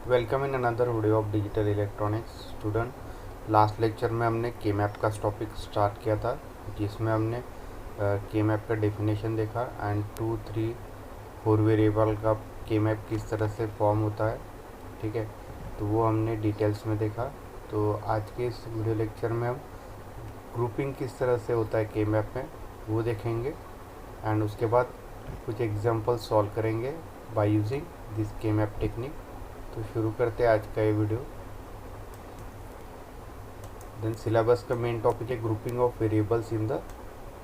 Welcome in another video of digital electronics student. Last lecture में हमने के map का टॉपिक स्टार्ट किया था, जिसमें हमने के मैप का डेफिनेशन देखा एंड 2, 3, 4 वेरिएबल का के मैप किस तरह से फॉर्म होता है। ठीक है, तो वो हमने डिटेल्स में देखा। तो आज के इस वीडियो लेक्चर में हम ग्रुपिंग किस तरह से होता है के मैप में वो देखेंगे एंड उसके बाद कुछ एग्जांपल सॉल्व करेंगे by using this K map technique. तो शुरू करते हैं आज का ये वीडियो। देन सिलेबस का मेन टॉपिक है grouping of variables in the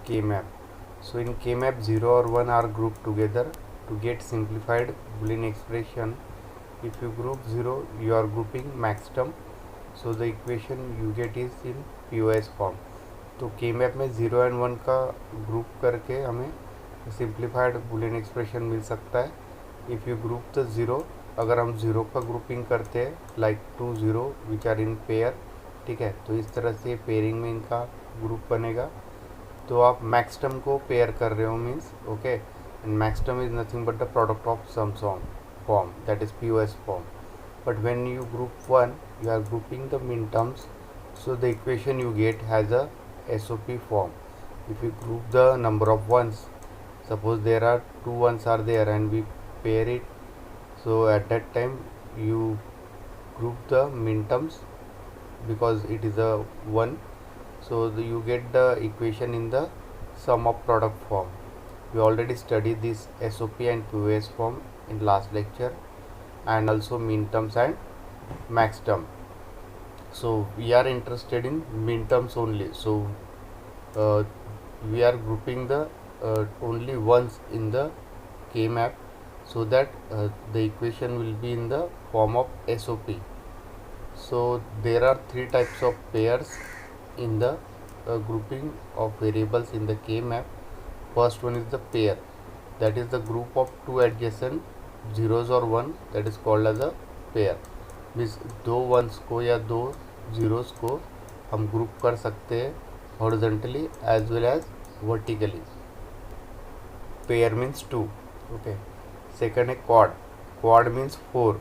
K map. So in K map 0 और 1 are group together to get simplified boolean expression. If you group 0 you are grouping max term, so the equation you get is in POS form. तो के map में 0 and 1 का group करके हमें simplified boolean expression मिल सकता है। If you group the 0, अगर हम 0 का ग्रुपिंग करते हैं like 2 0 which are in pair, ठीक है, तो इस तरह से पेयरिंग में इनका ग्रुप बनेगा। तो आप मैक्स टर्म को पेयर कर रहे हो means okay, and max term is nothing but the product of sum form that is POS form. But when you group 1 you are grouping the min terms, so the equation you get has a SOP form. If you group the number of ones, suppose there are 2 ones are there and we pair it, so at that time you group the min terms because it is a 1, so you get the equation in the sum of product form. We already studied this SOP and POS form in last lecture, and also min terms and max term. So we are interested in min terms only, so we are grouping the only ones in the K map, so that the equation will be in the form of SOP. So there are 3 types of pairs in the grouping of variables in the K map. First one is the pair, that is the group of 2 adjacent zeros or 1, that is called as a pair. Means 2 ones को या 2 zeros को हम group कर सकते हैं horizontally as well as vertically. Pair means 2, okay. Second है quad means 4,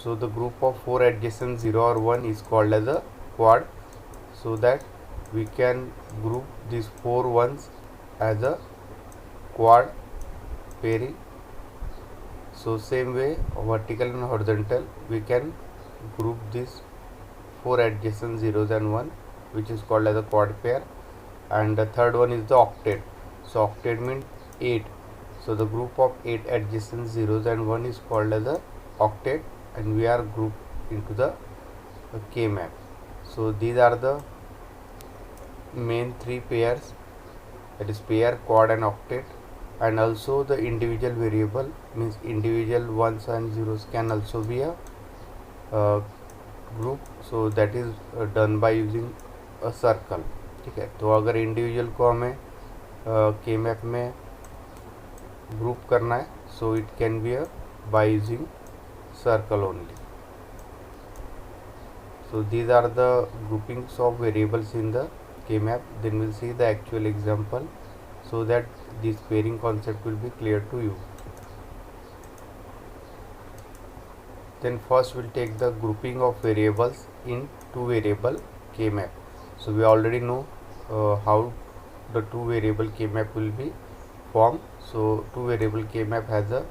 so the group of 4 adjacent 0 और 1 is called as a quad, so that we can group this 4 once as a quad pairing. So same way vertical and horizontal we can group these 4 adjacent zeros and 1, which is called as a quad pair. And the third one is the octet. So octet means 8, so the group of 8 adjacent zeros and 1 is called as a octet, and we are grouped into the K map. So these are the main 3 pairs, that is pair, quad and octet. And also the individual variable means individual ones and zeros can also be a group, so that is done by using a circle. ठीक है, तो अगर individual को हमें के map में group करना है, so it can be a by using circle only. So these are the groupings of variables in the K map. Then we'll see the actual example, so that this pairing concept will be clear to you. Then first we'll take the grouping of variables in 2 variable K map. So we already know how the 2 variable K map will be formed. So 2 variable K map has a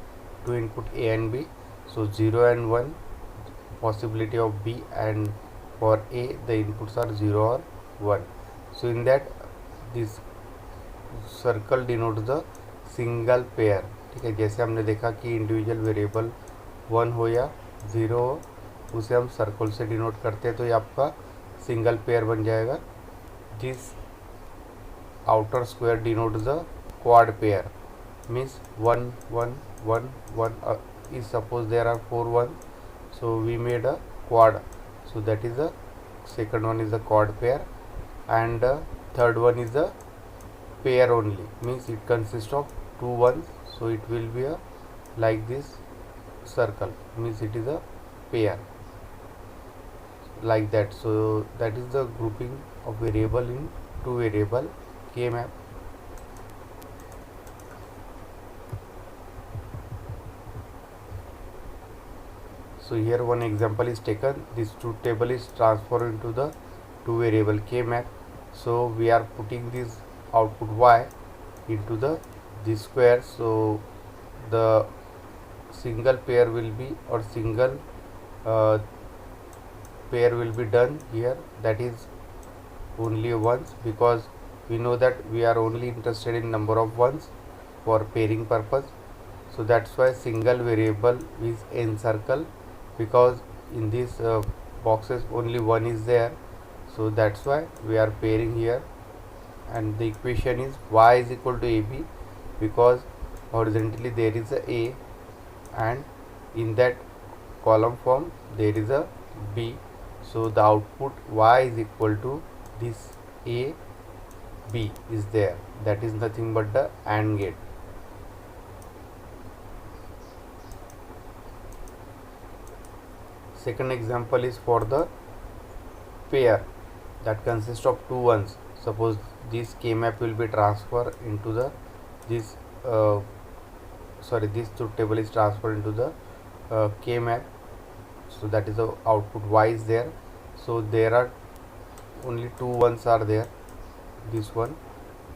2 input A and B, so 0 and 1 possibility of B, and for A the inputs are 0 or 1. So in that this circle denote the single pair. ठीक है, जैसे हमने देखा कि individual variable 1 हो या 0 हो, उसे हम सर्कल से डिनोट करते हैं, तो ये आपका सिंगल पेयर बन जाएगा. This outer square denote the quad pair, means 1 1 1 1 is suppose there are 4 1, so we made a quad, so that is the second one is the quad pair, and third one is the pair only, means it consists of 2 ones, so it will be a like this circle, means it is a pair like that. So that is the grouping of variable in 2 variable K map. So here one example is taken. This truth table is transferred into the two variable k map. So we are putting this output y into the this square. So the single pair will be, or single uh, pair will be done here, that is only ones, because we know that we are only interested in number of ones for pairing purpose. So that's why single variable is encircle, because in these boxes only one is there. So that's why we are pairing here, and the equation is y is equal to ab, because horizontally there is a and in that column form there is a b. So the output y is equal to this a b is there, that is nothing but the AND gate. Second example is for the pair that consists of two ones. Suppose this k map will be transferred into the this this truth table is transferred into the k map. So that is the output y is there. So there are only two ones are there, this one,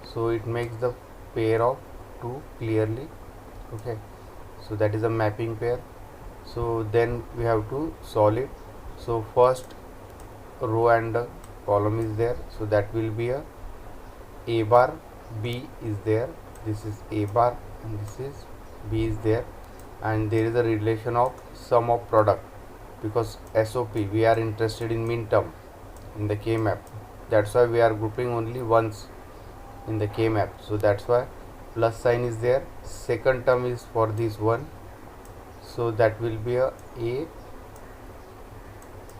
so it makes the pair of two clearly. Okay, so that is a mapping pair. So then we have to solve it. So first row and column is there, so that will be a bar b is there, this is a bar and this is b is there, and there is a relation of sum of product, because SOP we are interested in Minterm in the k map, that's why we are grouping only once in the k map. So that's why plus sign is there. Second term is for this one, so that will be a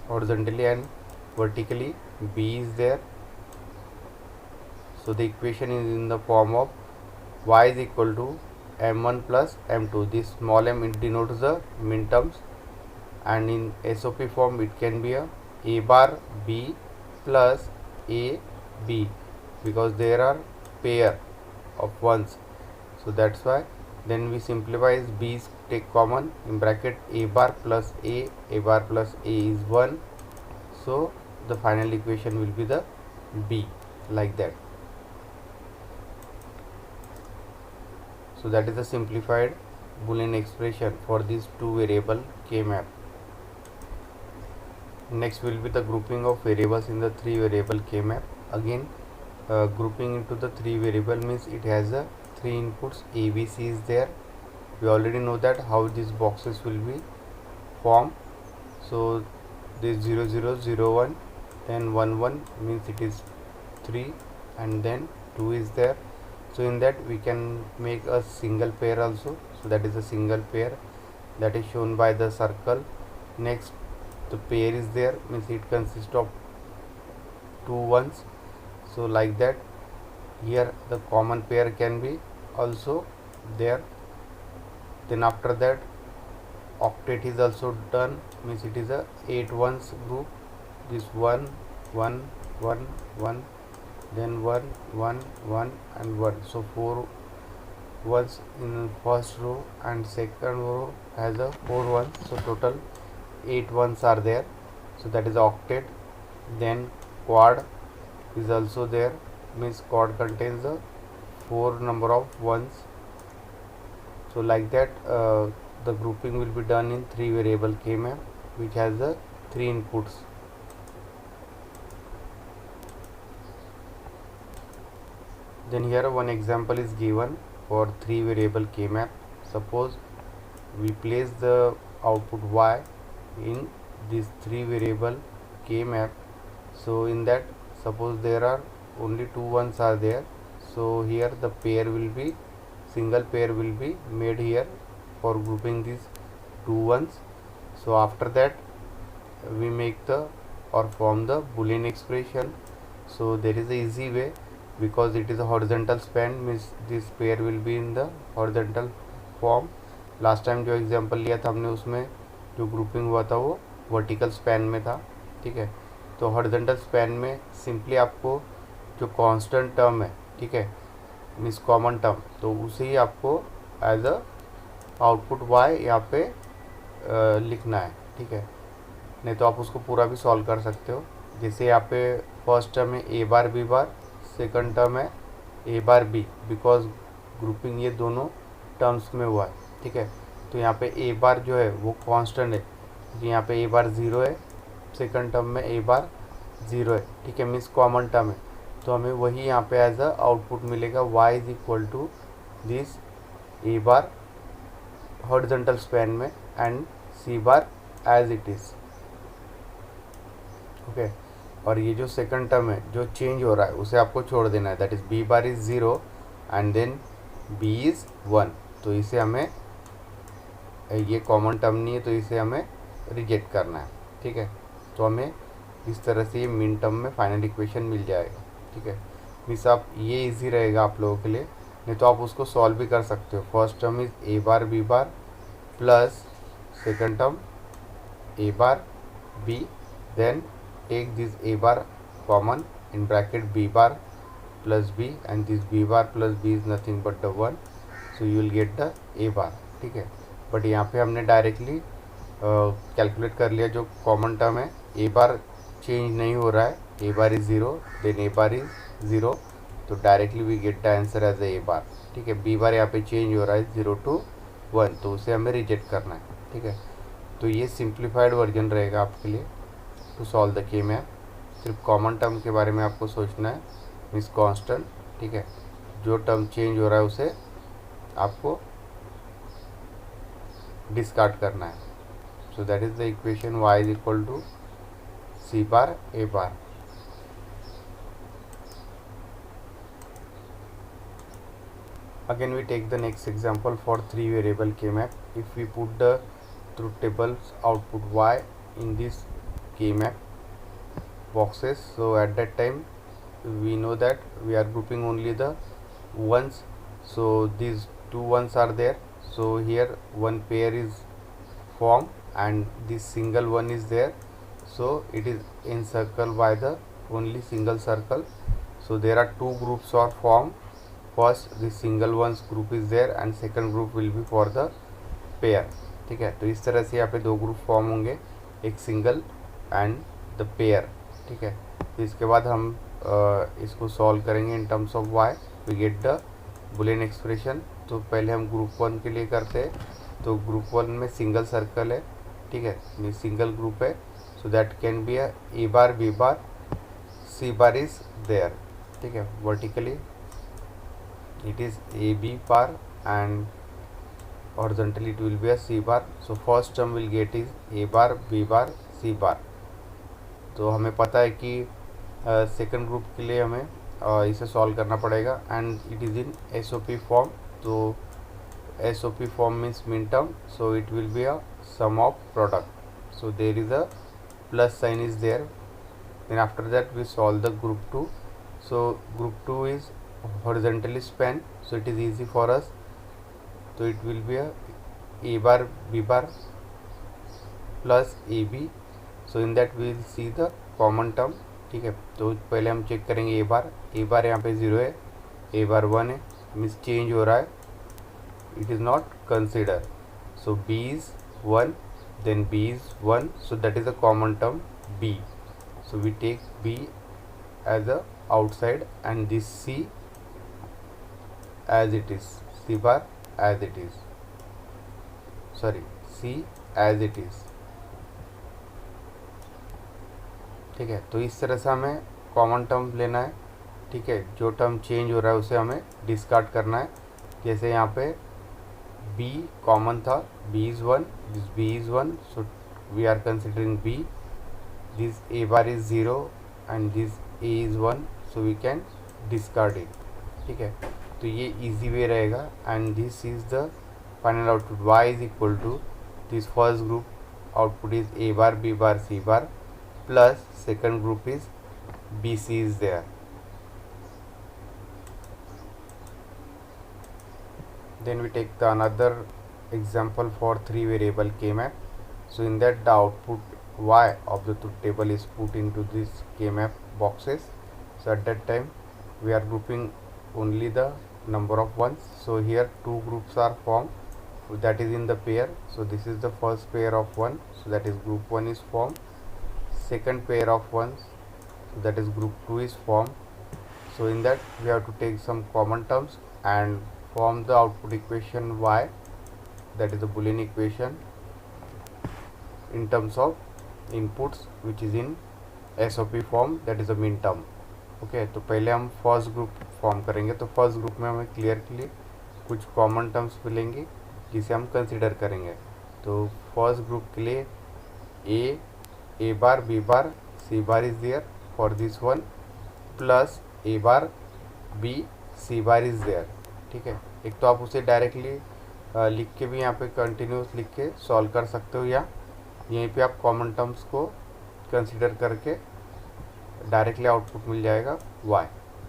horizontally and vertically, b is there. So the equation is in the form of y is equal to m1 plus m2. This small m, it denotes the minterms, and in SOP form it can be a bar b plus a b, because there are pair of ones. So that's why then we simplify is b is take common, in bracket a bar plus a bar plus a is 1. So the final equation will be the b, like that. So that is the simplified Boolean expression for these two variable k map. Next will be the grouping of variables in the three variable k map. Again, grouping into the three variable means it has a three inputs, a b c is there. We already know that how these boxes will be formed. So this 0 0 0 1, then 1 1 means it is 3, and then 2 is there. So in that we can make a single pair also. So that is a single pair that is shown by the circle. Next, the pair is there, means it consists of two ones. So like that, here the common pair can be also there. Then after that, octet is also done, means it is a 8 ones group. This 1 1 1 1, then 1 1 1 and 1. So 4 ones in first row, and second row has a 4 ones. So total 8 ones are there. So that is octet. Then quad is also there, means quad contains a 4 number of ones. So like that, the grouping will be done in three variable k map, which has the three inputs. Then here one example is given for three variable k map. Suppose we place the output y in this three variable k map. So in that, suppose there are only two ones are there. So here the pair will be, single pair will be made here for grouping these two ones. So after that, we make the or form the Boolean expression. So there is a easy way, because it is a horizontal span, means this pair will be in the horizontal form. Last time जो example लिया था हमने, उसमें जो grouping हुआ था वो vertical span में था, ठीक है। तो हॉरिजॉन्टल स्पैन में सिंपली आपको जो कांस्टेंट टर्म है, ठीक है, मीन्स कॉमन टर्म, तो उसे ही आपको एज अ आउटपुट वाई यहाँ पे लिखना है। ठीक है, नहीं तो आप उसको पूरा भी सॉल्व कर सकते हो। जैसे यहाँ पे फर्स्ट टर्म है A bar B bar, second term है A bar B, because grouping ये दोनों टर्म्स में हुआ है। ठीक है, तो यहाँ पे ए बार जो है वो कांस्टेंट है, क्योंकि यहाँ पे ए बार ज़ीरो है, सेकंड टर्म में ए बार ज़ीरो है। ठीक है, मीन्स कॉमन टर्म है, तो हमें वही यहाँ पे एज अ आउटपुट मिलेगा y is equal to this A bar horizontal span में and C bar as it is. Okay, और ये जो सेकंड टर्म है जो चेंज हो रहा है उसे आपको छोड़ देना है, that is B bar is zero and then B is one. तो इसे हमें, ये कॉमन टर्म नहीं है तो इसे हमें रिजेक्ट करना है। ठीक है, तो हमें इस तरह से ये मिन टर्म में फाइनल इक्वेशन मिल जाएगा। ठीक है, मीन्स आप ये इजी रहेगा आप लोगों के लिए, नहीं तो आप उसको सॉल्व भी कर सकते हो। First term is A bar B bar plus second term A bar B, then take this a bar common in bracket b bar plus b and this b bar plus b is nothing but the 1, so you will get the a bar। ठीक है, but यहाँ पे हमने directly calculate कर लिया जो common term है, A bar change नहीं हो रहा है, A bar is zero then A bar is zero, तो directly we get the answer as A bar. ठीक है, बी बार यहाँ पे चेंज हो रहा है 0 to 1, तो उसे हमें रिजेक्ट करना है। ठीक है, तो ये सिंप्लीफाइड वर्जन रहेगा आपके लिए to solve the K map. सिर्फ कॉमन टर्म के बारे में आपको सोचना है, मीन्स कांस्टेंट। ठीक है, जो टर्म चेंज हो रहा है उसे आपको डिस्कार्ड करना है। So that is the equation y is equal to C bar A bar. Again we take the next example for 3 variable K map. If we put the truth table's output y in this K map boxes, so at that time we know that we are grouping only the ones, so these two ones are there, so here one pair is formed and this single one is there, so it is encircled by the only single circle. So there are two groups are formed, first this single ones group is there and second group will be for the pair. ठीक है, तो इस तरह से यहाँ पे दो group form होंगे, एक सिंगल एंड द पेयर। ठीक है, तो इसके बाद हम इसको सॉल्व करेंगे in terms of Y, we get the boolean expression. तो पहले हम ग्रुप वन के लिए करते हैं, तो ग्रुप वन में सिंगल सर्कल है। ठीक है, ये सिंगल ग्रुप है, so that can be A bar B bar C bar is there. ठीक है, vertically it is a b bar and horizontally it will be a c bar, so first term will get is a bar b bar c bar। तो हमें पता है कि second group के लिए हमें इसे सॉल्व करना पड़ेगा and it is in SOP form. तो SOP form means min term, so it will be a sum of product, so there is a plus sign is there, then after that we solve the group two. So group two is horizontally span, so it is easy for us, so it will be a bar b bar plus ab, so in that we will see the common term। ठीक है, तो पहले हम check करेंगे ए बार यहाँ पे 0 है, A बार 1 है, मीन्स चेंज हो रहा है, it is not consider, so b is 1 then b is 1, so that is a common term b, so we take b as a outside and this c as it is, c bar as it is, sorry c as it is। ठीक है, तो इस तरह से हमें common term लेना है। ठीक है, जो टर्म चेंज हो रहा है उसे हमें डिस्कार्ड करना है। जैसे यहाँ पे b कॉमन था, b is 1, this b is 1, so we are considering b, this a bar is 0 and this a is 1, so we can discard it। ठीक है, तो ये इजी वे रहेगा and this is the final output y is equal to this first group output is A bar B bar C bar plus second group is B C is there. Then we take the another example for 3 variable K map, so in that the output y of the truth table is put into this K map boxes, so at that time we are grouping only the number of ones, so here two groups are formed, that is in the pair. So this is the first pair of 1, so that is group 1 is formed. Second pair of 1s, so that is group 2 is formed. So in that we have to take some common terms and form the output equation y, that is the Boolean equation in terms of inputs which is in SOP form, that is a Minterm. Okay तो पहले हम first group form करेंगे। तो first group में हमें clearly कुछ common terms मिलेंगी जिसे हम कंसिडर करेंगे। तो फर्स्ट ग्रुप के लिए A bar B bar C bar is there for this one, plus A bar B C bar is there. ठीक है, एक तो आप उसे डायरेक्टली लिख के भी यहाँ पे कंटिन्यूस लिख के सॉल्व कर सकते हो, या यहीं पे आप कॉमन टर्म्स को कंसिडर करके डायरेक्टली आउटपुट मिल जाएगा y।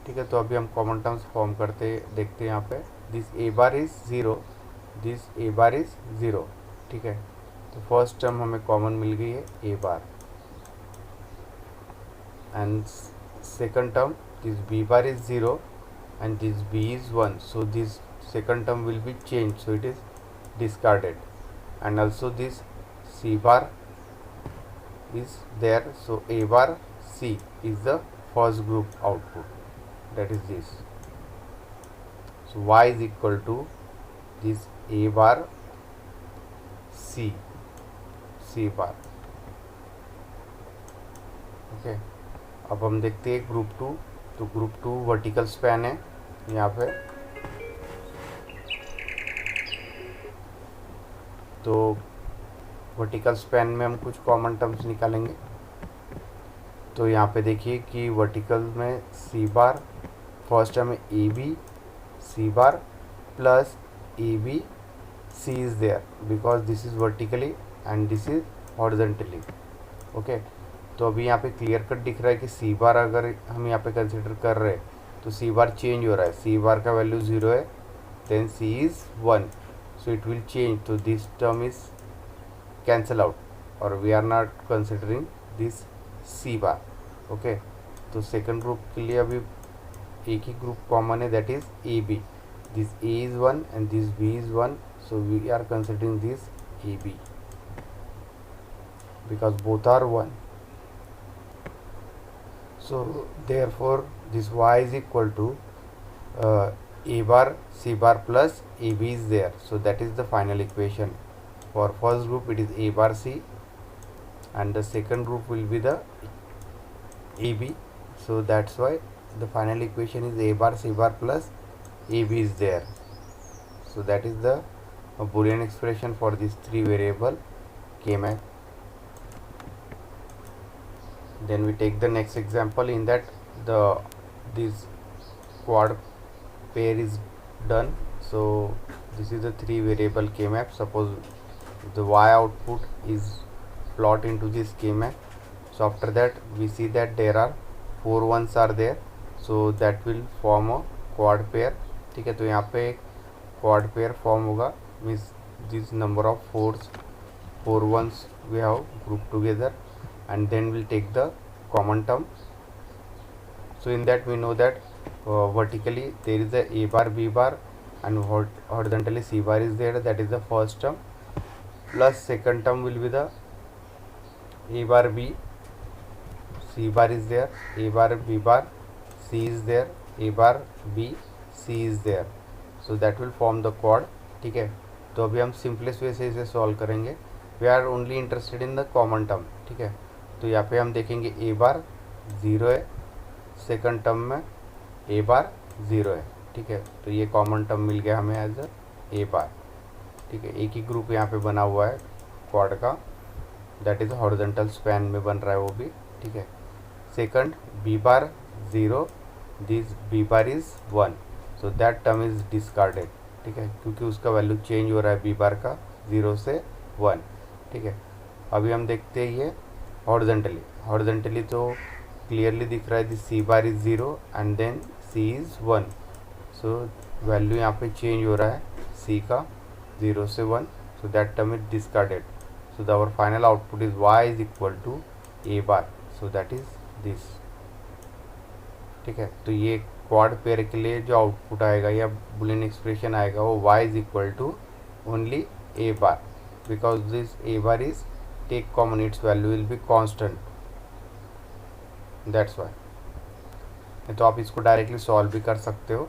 ठीक है, तो अभी हम कॉमन टर्म्स फॉर्म करते देखते हैं यहाँ पे। This A bar is zero, this A bar is zero. ठीक है, तो फर्स्ट टर्म हमें कॉमन मिल गई है A bar, and second term this B bar is zero and this B is one, so this second term will be changed, so it is discarded, and also this c bar is there, so a bar c is the first group output, that is this. So y is equal to this a bar c bar. Okay, अब हम देखते हैं group 2। तो group 2 vertical span है यहाँ पे। तो vertical span में हम कुछ कॉमन टर्म्स निकालेंगे। तो यहाँ पे देखिए कि वर्टिकल में C bar first term A B C bar plus A B C is there because this is vertically and this is horizontally. Okay, तो अभी यहाँ पे क्लियर कट दिख रहा है कि सी बार अगर हम यहाँ पे कंसिडर कर रहे हैं तो सी बार चेंज हो रहा है। सी बार का वैल्यू 0 है, then C is 1, so it will change, so this term is cancel out or we are not considering this c bar. okay, तो सेकंड ग्रुप के लिए अभी एक ही ग्रुप कॉमन है, that is A B. This A is 1 and this B is 1, so we are considering this A B because both are 1. so therefore this y is equal to a bar c bar plus ab is there, so that is the final equation. For first group it is a bar c and the second group will be the ab, so that's why the final equation is a bar c bar plus ab is there. So that is the Boolean expression for these three variable K-map. Then we take the next example. In that this quad pair is done, so this is the three variable K-map. Suppose the y output is plot into this K-map. So after that we see that there are 4 ones are there, so that will form a quad pair. ठीक है, तो यहाँ पे एक quad pair form होगा, means this number of 4 ones we have grouped together, and then we'll take the common term. So in that we know that vertically there is a a bar b bar and horizontally c bar is there, that is the first term, plus second term will be the a bar b c bar is there, a bar b bar c is there, a bar b c is there, so that will form the quad. ठीक है, तो अभी हम simplest way से इसे solve करेंगे। We are only interested in the common term. ठीक है, तो यहाँ पे हम देखेंगे ए बार 0 है, सेकंड टर्म में ए बार 0 है। ठीक है, तो ये कॉमन टर्म मिल गया हमें एज ए बार। ठीक है, एक ही ग्रुप यहाँ पे बना हुआ है क्वाड का, दैट इज़ हॉरिजॉन्टल स्पैन में बन रहा है वो भी। ठीक है, second B bar 0, this B bar is 1, so that term is discarded. ठीक है, क्योंकि उसका वैल्यू चेंज हो रहा है बी बार का 0 से 1। ठीक है, अभी हम देखते हैं ये हॉरिजॉन्टली तो क्लियरली दिख रहा है this C bar is 0 and then C is 1, so value यहाँ पे चेंज हो रहा है सी का 0 से 1, so that term is discarded. So our final output is y is equal to A bar, so that is this. ठीक है, तो ये क्वाड पेयर के लिए जो आउटपुट आएगा या बुलियन एक्सप्रेशन आएगा वो y is equal to only a bar, because this a bar is take common, its value will be constant, that's why. तो आप इसको डायरेक्टली सॉल्व भी कर सकते हो,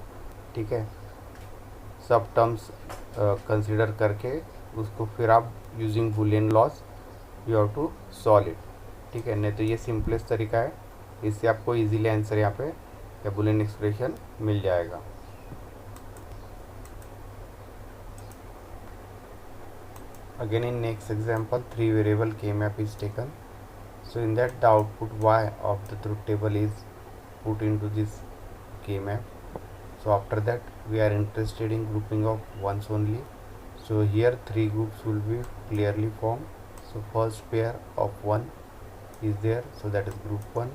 ठीक है, सब टर्म्स कंसिडर करके उसको फिर आप using boolean laws you have to solve it, ठीक है। नहीं तो ये सिंपलेस्ट तरीका है, इससे आपको इजीली आंसर यहाँ पे या बुलियन एक्सप्रेशन मिल जाएगा। Again in next example, 3 variable k map is taken. So in that the output y of the truth table is put into this k map. So after that we are interested in grouping of ones only. So here 3 groups will be clearly formed. So first pair of 1 is there, so that is group 1.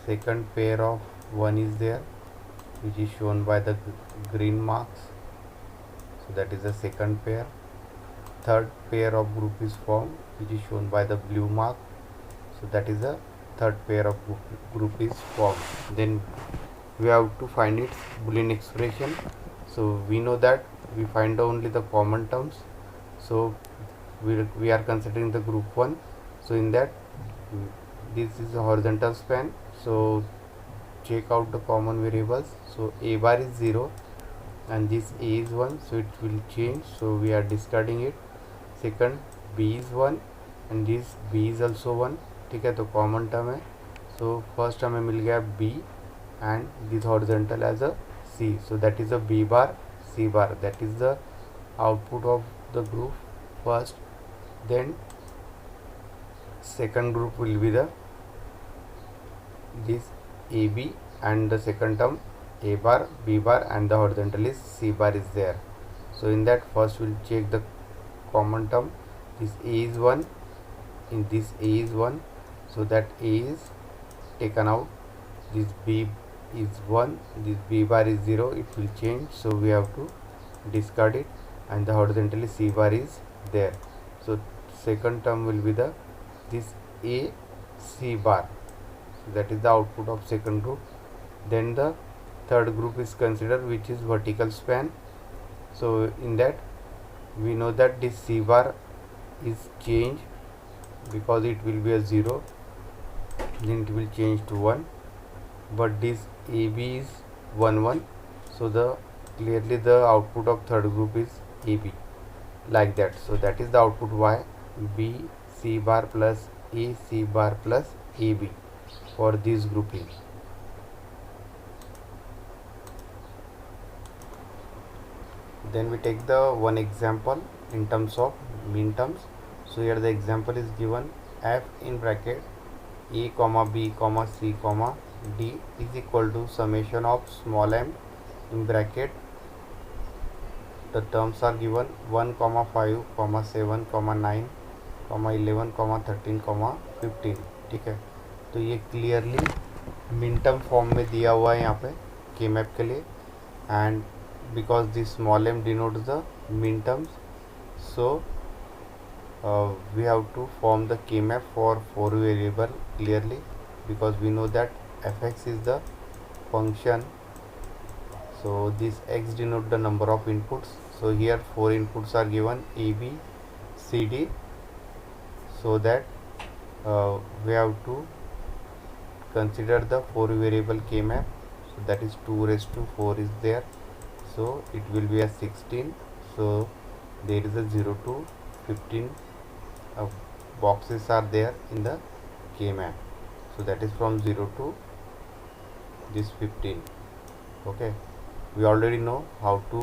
Second pair of 1 is there, which is shown by the green marks, so that is the second pair. Third pair of group is formed, which is shown by the blue mark, so that is the third pair of group is formed. Then we have to find its Boolean expression. So we know that we find only the common terms, so we are considering the group 1. So in that this is a horizontal span, so check out the common variables. So a bar is 0 and this a is 1, so it will change, so we are discarding it. Second b is 1 and this b is also 1, ठीक है, तो common term है। So first हमें मिल गया b and this horizontal as a c, so that is a b bar c bar, that is the output of the group first. Then second group will be the this AB and the second term A bar, B bar and the horizontal is C bar is there. So in that first we'll check the common term. This A is 1, in this A is 1, so that A is taken out. This B is 1, this B bar is 0, it will change, so we have to discard it, and the horizontally C bar is there. So second term will be the this A C bar, so that is the output of second group. Then the third group is considered, which is vertical span. So in that we know that this C bar is changed because it will be a 0, then it will change to 1, but this AB is 1 1, so the clearly the output of third group is AB, like that. So that is the output Y, B C bar plus A C bar plus AB for this grouping. Then we take the one example in terms of mean terms. So here the example is given, f in bracket a comma b comma c comma d is equal to summation of small m in bracket, the terms are given 1 comma 5 comma 7 comma 9 comma 11 comma 13 comma 15, ठीक है। तो ये clearly min term form में दिया हुआ है यहाँ पे के मैप के लिए, and because this small m denotes the min terms, so we have to form the k map for 4 variable clearly, because we know that fx is the function, so this x denote the number of inputs. So here 4 inputs are given a b c d, so that we have to consider the 4 variable k map, so that is 2 raised to 4 is there, so it will be a 16, so there is a 0 to 15 boxes are there in the k map, so that is from 0 to this 15. Okay, we already know how to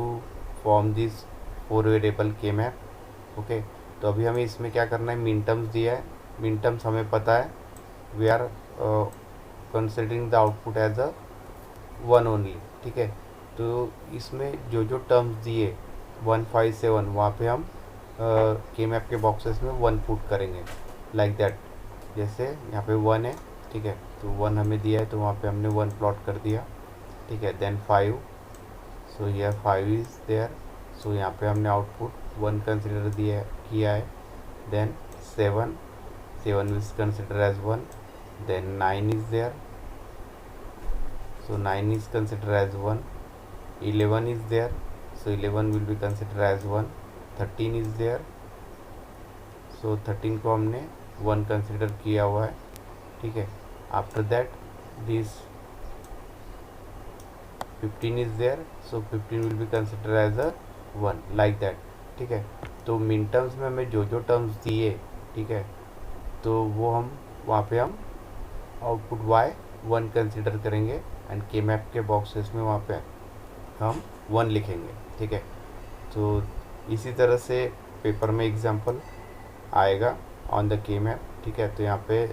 form this 4 variable k map. Okay, तो अभी हमें इसमें क्या करना है, मिन terms दिया है, मिन टर्म्स हमें पता है, we are considering the output as a 1 only, ठीक है। तो इसमें जो जो टर्म्स दिए 1 5 7 वहाँ पे हम के मैप के बॉक्सेस में 1 पुट करेंगे, लाइक दैट। जैसे यहाँ पे 1 है, ठीक है, तो 1 हमें दिया है तो वहाँ पे हमने 1 प्लॉट कर दिया, ठीक है। देन 5, सो यह 5 इज़ देयर, सो यहाँ पे हमने आउटपुट 1 कंसिडर किया है। Then 7 is consider as 1, then 9 is there, so 9 is consider as 1, 11 is there, so 11 will be considered as 1, 13 is there, सो 13 को हमने 1 कंसिडर किया हुआ है, ठीक है। After that this 15 is there, so 15 will be consider as a 1, like that, ठीक है। तो मिन टर्म्स में हमें जो जो टर्म्स दिए, ठीक है, तो वो हम वहाँ पे हम आउटपुट y 1 कंसिडर करेंगे एंड के मैप के बॉक्सेस में वहाँ पे हम 1 लिखेंगे, ठीक है। तो इसी तरह से पेपर में एग्जांपल आएगा ऑन द के मैप, ठीक है। तो यहाँ पे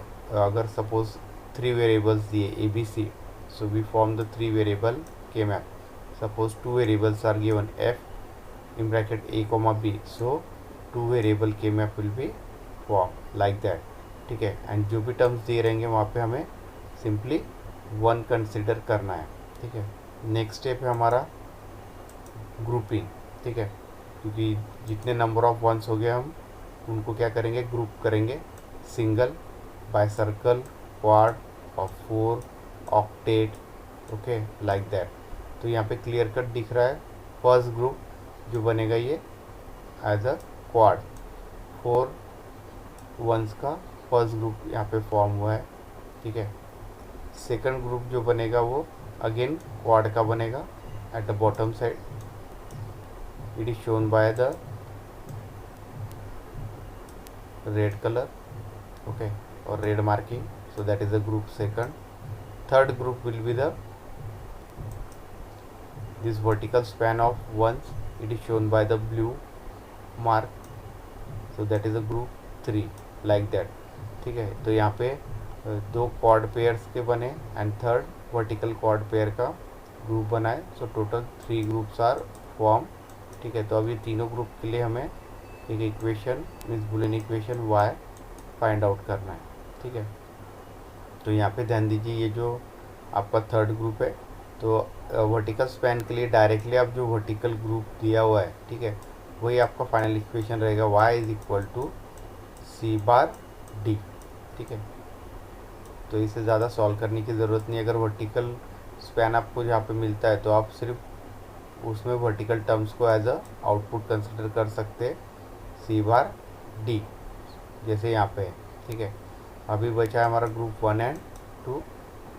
अगर सपोज 3 वेरिएबल्स दिए A B C, so we form the 3 variable के map. Suppose 2 variables are given F in bracket A comma B, so 2 variable के map will be form like that, ठीक है। एंड जो भी टर्म्स दिए रहेंगे वहाँ पे हमें सिंपली 1 कंसिडर करना है, ठीक है। नेक्स्ट स्टेप है हमारा ग्रुपिंग, ठीक है, क्योंकि जितने नंबर ऑफ वंस हो गए हम उनको क्या करेंगे, ग्रुप करेंगे, सिंगल, बाय सर्कल, क्वाड और 4 ऑक्टेट, ओके, लाइक दैट। तो यहाँ पे क्लियर कट दिख रहा है, फर्स्ट ग्रुप जो बनेगा ये एज अ क्वाड, 4 वंस का फर्स्ट ग्रुप यहाँ पे फॉर्म हुआ है, ठीक है। सेकंड ग्रुप जो बनेगा वो अगेन क्वाड का बनेगा at the bottom side, it is shown by the red colour, okay, और red marking, so that is the group second. Third group will be the this vertical span of ones, it is shown by the blue mark, so that is the group 3, like that, ठीक है। तो यहाँ पे 2 quad pairs के बने and third vertical quad pair का group बना है, so total 3 groups are form, ठीक है। तो अभी तीनों ग्रुप के लिए हमें एक equation means Boolean equation y find out करना है, ठीक है। तो यहाँ पे ध्यान दीजिए, ये जो आपका थर्ड ग्रुप है, तो वर्टिकल स्पैन के लिए डायरेक्टली आप जो वर्टिकल ग्रुप दिया हुआ है, ठीक है, वही आपका फाइनल इक्वेशन रहेगा, y is equal to C bar D, ठीक है। तो इसे ज़्यादा सॉल्व करने की ज़रूरत नहीं। अगर वर्टिकल स्पैन आपको जहाँ पे मिलता है तो आप सिर्फ उसमें वर्टिकल टर्म्स को एज अ आउटपुट कंसिडर कर सकते हैं, सी बार डी, जैसे यहाँ पे है, ठीक है। अभी बचा है हमारा ग्रुप 1 एंड 2,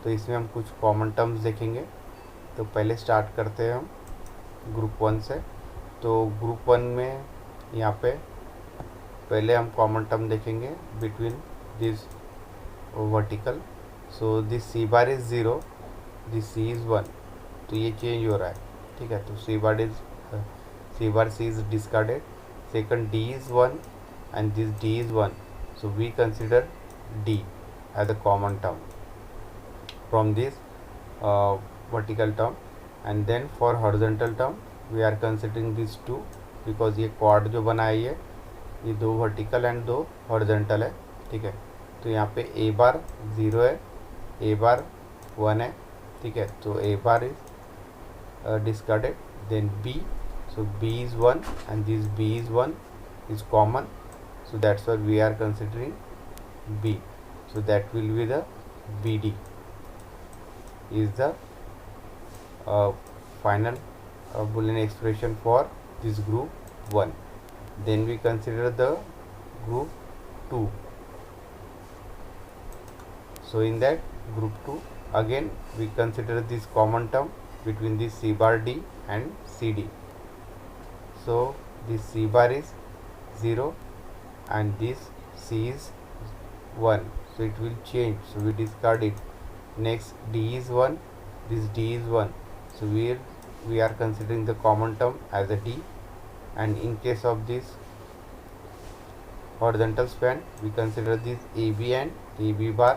तो इसमें हम कुछ कॉमन टर्म्स देखेंगे। तो पहले स्टार्ट करते हैं हम ग्रुप 1 से। तो ग्रुप 1 में यहाँ पे पहले हम कॉमन टर्म देखेंगे between this vertical, so this C bar is 0, this C is 1, तो ये चेंज हो रहा है, ठीक है। तो C bar C is discarded, second D is 1 and this d is 1, so we consider d as a common term from this vertical term, and then for horizontal term we are considering these 2 because ये quad जो बना है ये 2 vertical and 2 horizontal है, ठीक है। तो यहाँ पे a बार 0 है, a बार 1 है, ठीक है। तो a bar is discarded, then b, so b is 1 and this b is 1 is common, so that's why we are considering b, so that will be the bd is the final Boolean expression for this group 1. Then we consider the group 2. So in that group 2 again we consider this common term between this c bar d and cd. So this c bar is 0 and this c is 1, so it will change, so we discard it. Next d is 1, this d is 1, so we are considering the common term as a d, and in case of this horizontal span we consider this ab and ab bar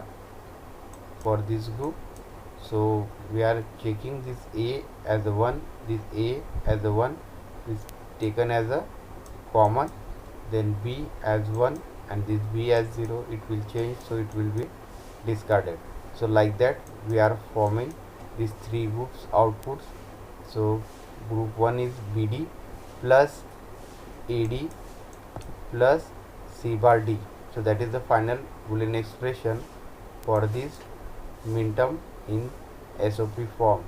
for this group. So we are checking this a as a 1, this a as a 1 is taken as a common, then b as 1 and this b as 0, it will change, so it will be discarded. So like that we are forming these 3 groups outputs. So group 1 is bd plus ad plus c bar d, so that is the final Boolean expression for this Minterm in SOP form,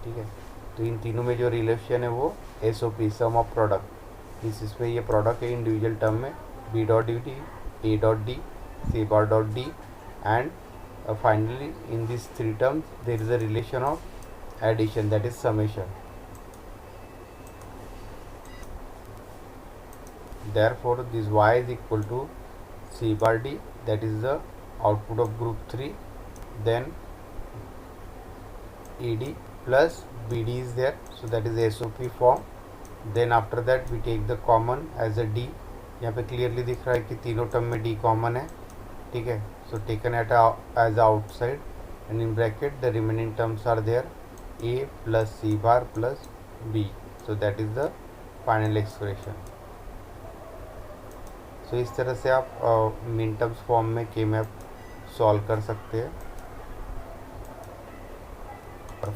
ठीक है। तो इन तीनों में जो relation है वो SOP some of product, इसमें ये प्रोडक्ट है इंडिविजुअल टर्म में B dot D D A dot D C bar dot D and finally in these three terms there is a relation of addition, that is summation. Therefore this y is equal to c bar d, that is the output of group 3, then ed plus bd is there, so that is SOP form. Then after that we take the common as a d. यहाँ पे clearly दिख रहा है कि तीनों term में d common है, ठीक है. So taken at as outside, and in bracket the remaining terms are there, a plus c bar plus b. So that is the final expression. So इस तरह से आप मिनटर्म्स फॉर्म में के मैप सॉल्व कर सकते हैं. और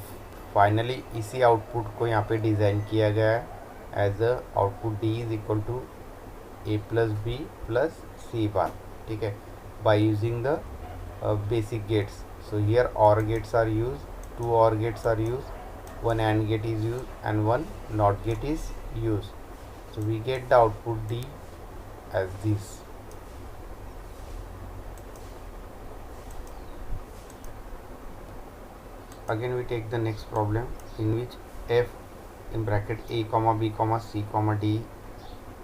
फाइनली इसी आउटपुट को यहाँ पे डिज़ाइन किया गया है as a output d is equal to a plus b plus c bar, ठीक है, by using the basic gates. So here OR gates are used, two OR gates are used, one AND gate is used and one NOT gate is used. So we get the output D as this. Again we take the next problem in which f in bracket a comma b comma c comma d,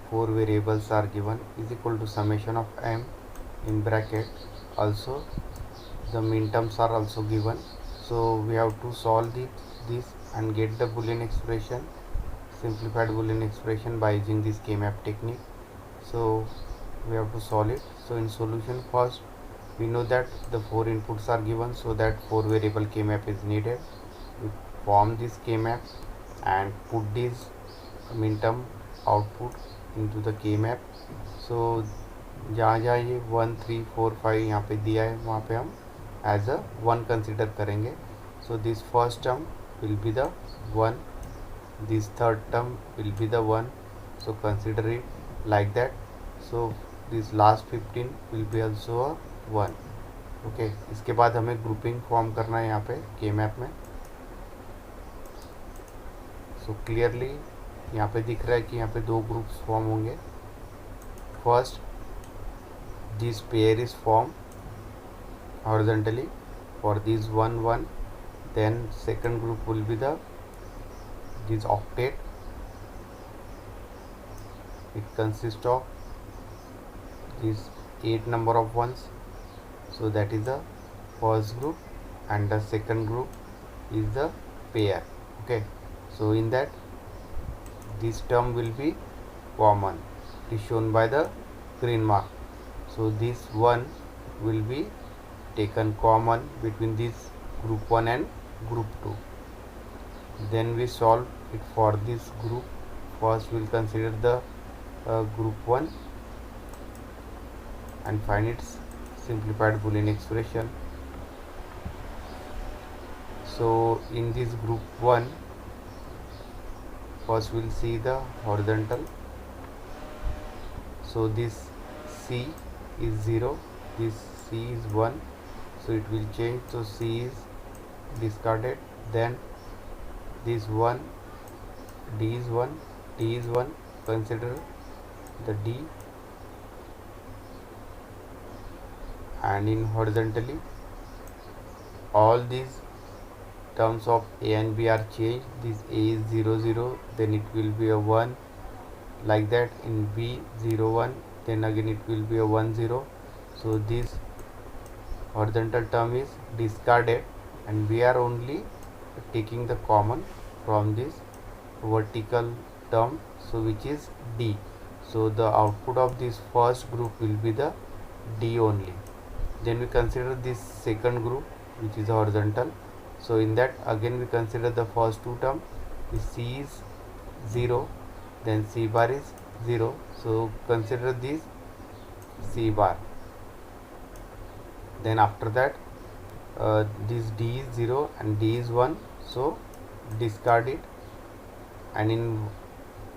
four variables are given, is equal to summation of m in bracket. Also the minterms are also given, so we have to solve this and get the boolean expression, simplified boolean expression by using this k-map technique. So we have to solve it. So in solution, first we know that the four inputs are given, so that four variable k-map is needed. We form this k-map and put this minterm output into the k-map. So जहाँ जहाँ ये 1 3 4 5 यहाँ पे दिया है वहाँ पे हम एज अ 1 कंसिडर करेंगे. So this first term will be the 1, this third term will be the 1, so consider it like that. So this last 15 will B also a 1. Okay, इसके बाद हमें ग्रुपिंग फॉर्म करना है यहाँ पे के map में. सो क्लियरली यहाँ पे दिख रहा है कि यहाँ पे दो ग्रुप्स फॉर्म होंगे. First, this pair is formed horizontally for this 1 1, then second group will be the this octet. It consists of this 8 number of ones, so that is the first group, and the second group is the pair. Okay, so in that this term will be common, it is shown by the green mark. So this one will be taken common between this group 1 and group 2. Then we solve it for this group. First we'll consider the group 1 and find its simplified boolean expression. So in this group 1, first we'll see the horizontal. So this C is 0, this C is 1, so it will change. So C is discarded. Then this 1, D is 1, T is 1, consider the D, and in horizontally all these terms of A and B are changed. This A is 0 0, then it will be a 1, like that. In B 0 1, then again it will be a 1 0. So this horizontal term is discarded, and we are only taking the common from this vertical term, so which is D. So the output of this first group will be the D only. Then we consider this second group, which is horizontal. So in that again we consider the first two term. The C is 0, then C bar is 0, so consider this C bar. Then after that this D is 0 and D is 1, so discard it, and in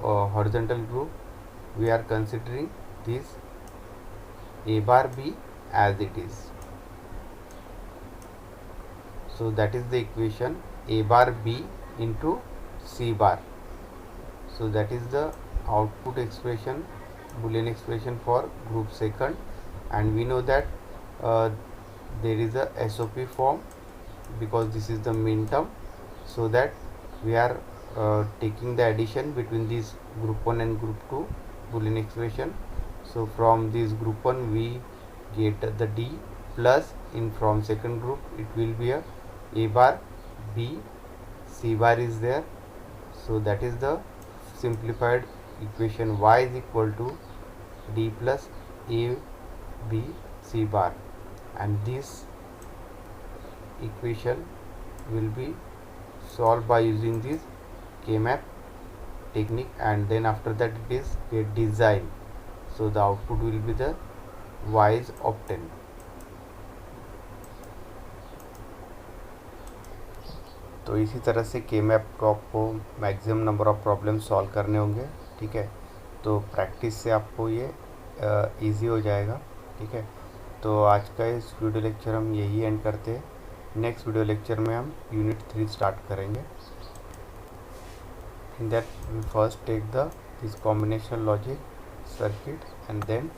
horizontal group we are considering this A bar B as it is. So that is the equation A bar B into C bar. So that is the output expression, boolean expression for group second, and we know that uh, there is a SOP form because this is the Minterm, so that we are taking the addition between this group 1 and group 2 boolean expression. So from this group 1 we get the D, plus in from second group it will be a bar, B, C bar is there. So that is the simplified equation. Y is equal to D plus A, B, C bar, and this equation will be solved by using this K-map technique, and then after that it is a design. So the output will be the Y is obtained. तो इसी तरह से के map को आपको maximum number of problem solve करने होंगे, ठीक है। तो प्रैक्टिस से आपको ये इजी हो जाएगा, ठीक है। तो आज का इस वीडियो लेक्चर हम यही एंड करते हैं। नेक्स्ट वीडियो लेक्चर में हम यूनिट 3 स्टार्ट करेंगे। In that we first take this combination logic circuit and then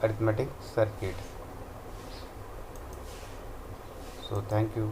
arithmetic circuit. So thank you.